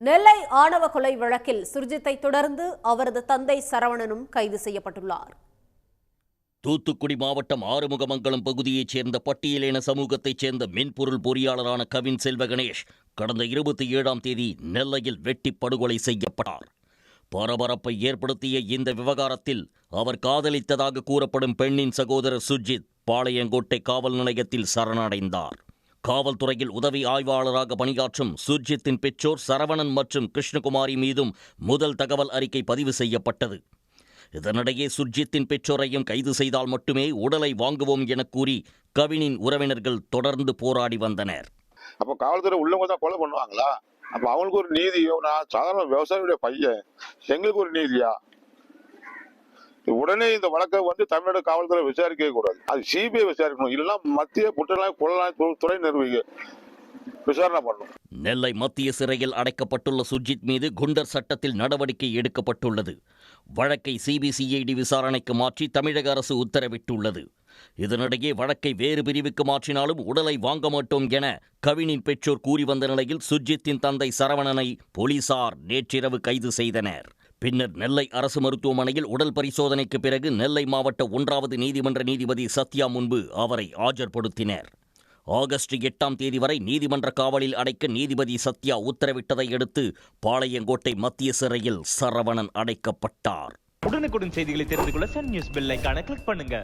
நெல்லை ஆணவ கொலை வழக்கில் சுர்ஜித்தை தொடர்ந்து அவரது தந்தை சரவணனும் கைது செய்யப்பட்டுள்ளார். தூத்துக்குடி மாவட்டம் ஆறுமுகமங்கலம் பகுதியைச் சேர்ந்த பட்டியலின சமூகத்தைச் சேர்ந்த மென்பொருள் பொறியாளரான கவின் செல்வகணேஷ் கடந்த 27ஆம் தேதி நெல்லையில் வெட்டி படுகொலை செய்யப்பட்டார். பரபரப்பை ஏற்படுத்திய இந்த விவகாரத்தில் அவர் காதலித்ததாக கூறப்படும் பெண்ணின் சகோதரர் சுர்ஜித் பாளையங்கோட்டை காவல் நிலையத்தில் சரணடைந்தார். காவல்துறையில் உதவி ஆய்வாளராக பணியாற்றும் சுர்ஜித்தின் பெற்றோர் சரவணன் மற்றும் கிருஷ்ணகுமாரி மீதும் முதல் தகவல் அறிக்கை பதிவு செய்யப்பட்டது. இதனிடையே சுர்ஜித்தின் பெற்றோரையும் கைது செய்தால் மட்டுமே உடலை வாங்குவோம் என கூறி கவினின் உறவினர்கள் தொடர்ந்து போராடி வந்தனர். அப்போ காவல்துறை உள்ளவங்க தான் கொலை பண்ணுவாங்களா? அப்ப அவங்களுக்கு ஒரு நீதியோ? நான் சாதாரண விவசாயியுடைய பையன், எங்களுக்கு ஒரு நீதியா? உடனே இந்த வழக்கை தமிழ்நாடு காவல்துறை விசாரிக்கவே கூடாது, அது சிபிஐ விசாரிக்கணும். இல்லைன்னா மத்திய குற்றவியல் புலனாய்வு துறை விசாரணை பண்ணணும். நெல்லை மத்திய சிறையில் அடைக்கப்பட்டுள்ள சுர்ஜித் மீது குண்டர் சட்டத்தில் நடவடிக்கை எடுக்கப்பட்டுள்ளது. வழக்கை சிபிசிஐடி விசாரணைக்கு மாற்றி தமிழக அரசு உத்தரவிட்டுள்ளது. இதனிடையே வழக்கை வேறு பிரிவுக்கு மாற்றினாலும் உடலை வாங்க மாட்டோம் என கவினின் பெற்றோர் கூறி வந்த நிலையில் சுர்ஜித்தின் தந்தை சரவணனை போலீசார் நேற்றிரவு கைது செய்தனர். பின்னர் நெல்லை அரசு மருத்துவமனையில் உடல் பரிசோதனைக்கு பிறகு நெல்லை மாவட்ட 1வது நீதிமன்ற நீதிபதி சத்யா முன்பு அவரை ஆஜர்படுத்தினர். ஆகஸ்ட் 8ஆம் தேதி வரை நீதிமன்ற காவலில் அடைக்க நீதிபதி சத்யா உத்தரவிட்டதை அடுத்து பாளையங்கோட்டை மத்திய சிறையில் சரவணன் அடைக்கப்பட்டார். உடனுக்குடன் செய்திகளை தெரிந்து கொள்ள சன் நியூஸ் பெல் ஐகானை கிளிக் பண்ணுங்க.